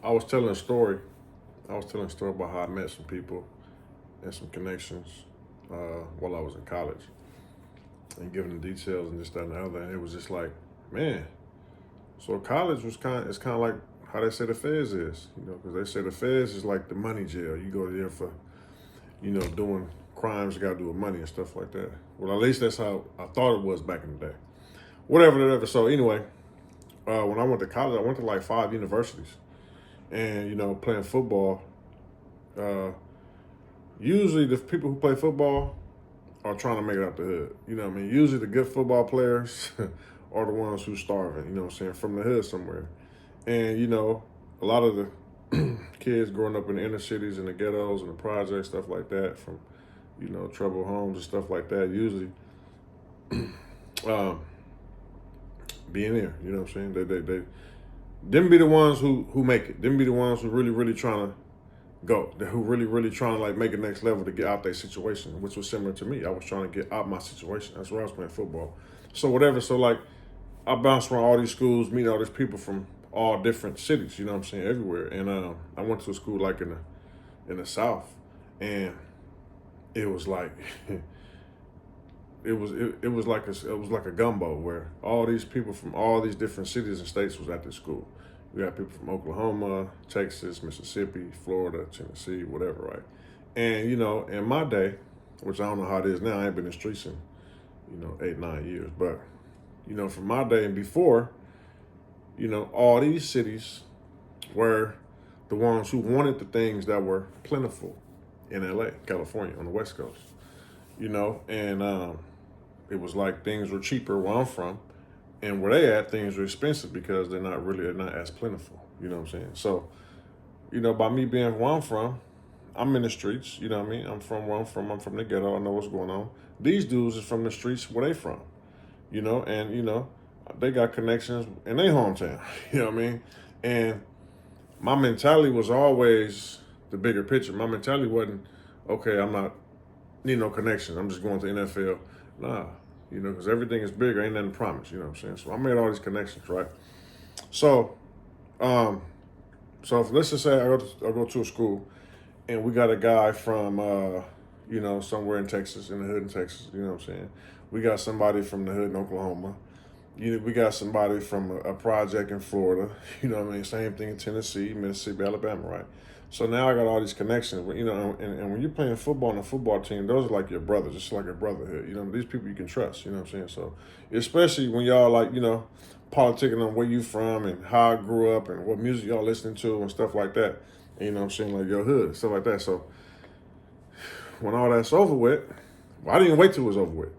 I was telling a story. I was telling a story about how I met some people and some connections while I was in college, and giving the details and this, that, and the other. And it was just like, man. So college was it's kind of like how they say the Feds is, because they say the Feds is like the money jail. You go there for, doing crimes you got to do with money and stuff like that. Well, at least that's how I thought it was back in the day. Whatever. So anyway, when I went to college, I went to like 5 universities, and playing football. Uh, Usually, the people who play football are trying to make it out the hood. You know what I mean? Usually, the good football players are the ones who's starving. You know what I'm saying? From the hood somewhere. And a lot of the kids growing up in the inner cities and the ghettos and the projects, stuff like that, from troubled homes and stuff like that, usually um, being there. You know what I'm saying? They them be the ones who make it. Them be the ones who really trying to go. Who really trying to like make it next level to get out their situation, which was similar to me. I was trying to get out my situation. That's where I was playing football. So whatever. So like I bounced around all these schools, meeting all these people from all different cities. You know what I'm saying? Everywhere. And I went to a school like in the South, and it was like it was like a gumbo where all these people from all these different cities and states was at this school. We got people from Oklahoma, Texas, Mississippi, Florida, Tennessee, whatever, right? And in my day, which I don't know how it is now, I ain't been in the streets in 8, 9 years, but from my day and before, all these cities were the ones who wanted the things that were plentiful in LA, California, on the West Coast. And it was like things were cheaper where I'm from, and where they at, things are expensive because they're not as plentiful. You know what I'm saying? So, by me being where I'm from, I'm in the streets. You know what I mean? I'm from where I'm from. I'm from the ghetto. I know what's going on. These dudes is from the streets where they from. And they got connections in their hometown. You know what I mean? And my mentality was always the bigger picture. My mentality wasn't, okay, I'm not need no connections. I'm just going to the NFL. Nah, because everything is bigger. Ain't nothing promised. You know what I'm saying? So I made all these connections, right? So, um, so if, let's just say I go to a school, and we got a guy from, somewhere in Texas, in the hood in Texas. You know what I'm saying? We got somebody from the hood in Oklahoma. We got somebody from a project in Florida. You know what I mean? Same thing in Tennessee, Mississippi, Alabama, right? So now I got all these connections. And when you're playing football on a football team, those are like your brothers. It's like a brotherhood. These people you can trust. You know what I'm saying? So especially when y'all like, politicking on where you from and how I grew up and what music y'all listening to and stuff like that. And, you know what I'm saying? Like your hood, stuff like that. So when all that's over with, well, I didn't wait till it was over with.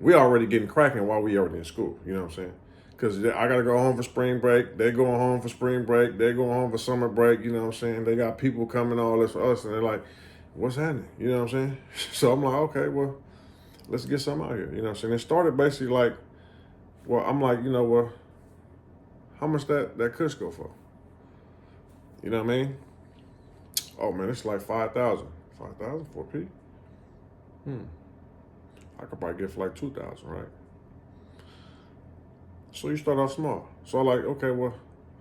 We already getting cracking while we already in school. You know what I'm saying? Because I got to go home for spring break. They're going home for spring break. They're going home for summer break. You know what I'm saying? They got people coming, all this for us. And they're like, what's happening? You know what I'm saying? So I'm like, okay, well, let's get something out here. You know what I'm saying? It started basically like, well, I'm like, well, how much that Kush go for? You know what I mean? Oh, man, it's like 5,000. 5,000 for a P? I could probably get for like 2,000, right? So you start off small. So I'm like, okay, well,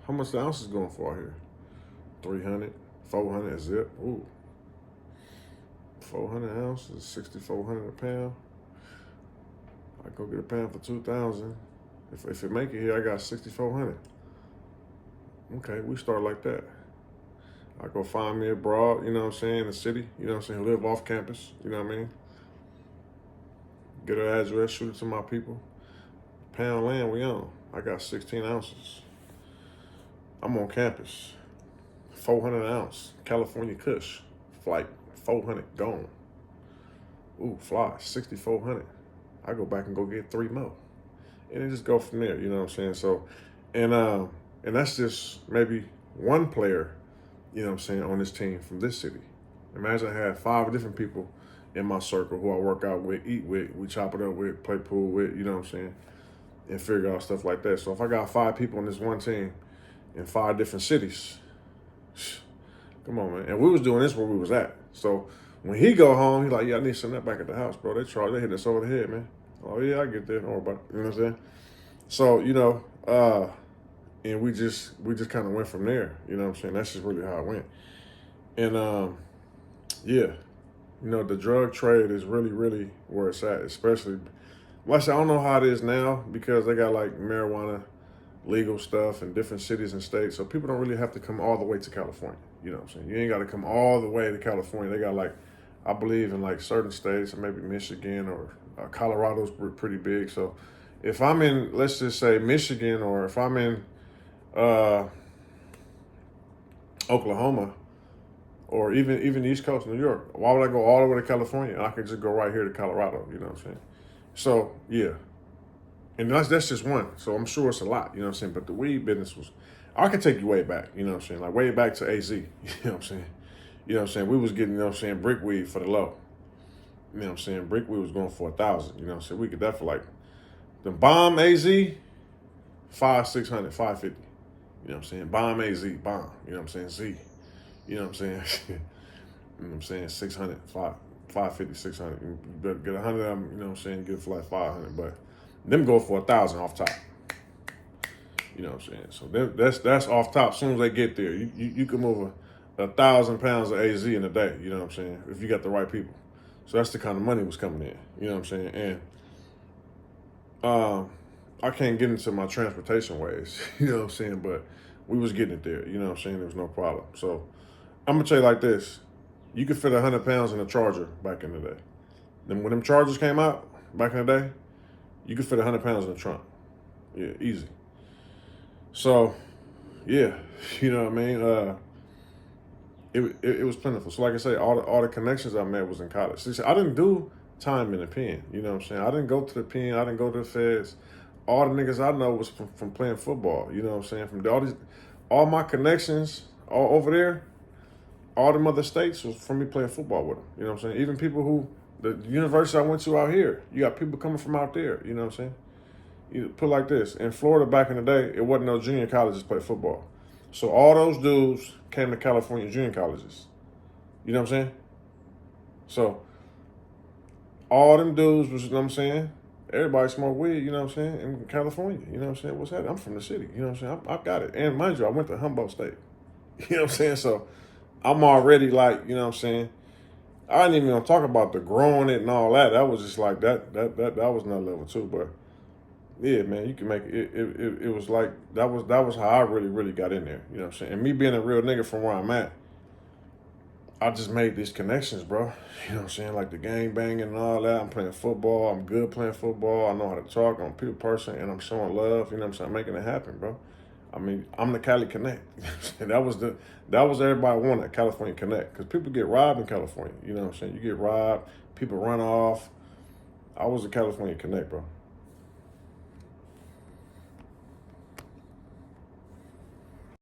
how much the ounces going for out here? 300, 400 a zip. Ooh. 400 ounces, 6,400 a pound. I go get a pound for 2,000. If it make it here, I got 6,400. Okay, we start like that. I go find me a broad, you know what I'm saying, in the city, you know what I'm saying, live off campus, you know what I mean? Get her address, shoot it to my people. Pound land we own. I got 16 ounces. I'm on campus. 400 ounce. California Kush. Flight 400 gone. Ooh, fly 6,400. I go back and go get 3 more. And it just go from there, you know what I'm saying? So and that's just maybe one player, you know what I'm saying, on this team from this city. Imagine I had 5 different people in my circle who I work out with, eat with, we chop it up with, play pool with, you know what I'm saying, and figure out stuff like that. So if I got 5 people on this one team in 5 different cities, come on, man. And we was doing this where we was at. So when he go home, he like, yeah, I need some of that back at the house, bro. They hit us over the head, man. Oh yeah, I get that. Don't worry about it. You know what I'm saying? So, and we just kind of went from there. You know what I'm saying? That's just really how it went. And yeah, the drug trade is really, really where it's at. Especially, well, I don't know how it is now because they got like marijuana legal stuff in different cities and states, so people don't really have to come all the way to California. You know what I'm saying? You ain't got to come all the way to California. They got like, I believe in like certain states, or maybe Michigan or Colorado's pretty big. So if I'm in, let's just say Michigan, or if I'm in uh, Oklahoma, or even the East Coast, New York, why would I go all the way to California? I could just go right here to Colorado. You know what I'm saying? So yeah, and that's just one. So I'm sure it's a lot. You know what I'm saying? But the weed business was, I could take you way back. You know what I'm saying? Like way back to AZ. You know what I'm saying? You know what I'm saying? We was getting, you know what I'm saying, brick weed for the low. You know what I'm saying? Brick weed was going for 1,000. You know what I'm saying? We could definitely like the bomb AZ, 600, 550. You know what I'm saying? Bomb AZ, bomb. You know what I'm saying? Z. You know what I'm saying? You know what I'm saying? 600, 550, 600. You better get 100 of them, you know what I'm saying? Get it for like 500. But them go for 1,000 off top. You know what I'm saying? So that's off top. As soon as they get there, you can move 1,000 pounds of AZ in a day. You know what I'm saying? If you got the right people. So that's the kind of money was coming in. You know what I'm saying? And I can't get into my transportation ways. You know what I'm saying? But we was getting it there. You know what I'm saying? There was no problem. So I'm gonna tell you like this: you could fit 100 pounds in a Charger back in the day. Then when them Chargers came out back in the day, you could fit 100 pounds in the trunk. Yeah, easy. So, yeah, you know what I mean. It was plentiful. So like I say, all the connections I made was in college. See, I didn't do time in the pen. You know what I'm saying? I didn't go to the pen. I didn't go to the feds. All the niggas I know was from playing football. You know what I'm saying? From all my connections all over there. All them other states was from me playing football with them. You know what I'm saying? Even people the university I went to out here, you got people coming from out there. You know what I'm saying? You put it like this. In Florida back in the day, it wasn't no junior colleges play football. So all those dudes came to California junior colleges. You know what I'm saying? So all them dudes was, you know what I'm saying? Everybody smoke weed, you know what I'm saying, in California. You know what I'm saying? What's that? I'm from the city. You know what I'm saying? I've got it. And mind you, I went to Humboldt State. You know what I'm saying? So I'm already like, you know what I'm saying? I didn't even talk about the growing it and all that. That was just like that was another level too. But yeah, man, you can make it. It was like that was how I really got in there. You know what I'm saying? And me being a real nigga from where I'm at, I just made these connections, bro. You know what I'm saying? Like the gang banging and all that. I'm playing football. I'm good playing football. I know how to talk. I'm a people person, and I'm showing love. You know what I'm saying? I'm making it happen, bro. I mean, I'm the Cali Connect. And that was everybody wanted, California Connect. Because people get robbed in California. You know what I'm saying? You get robbed. People run off. I was the California Connect, bro.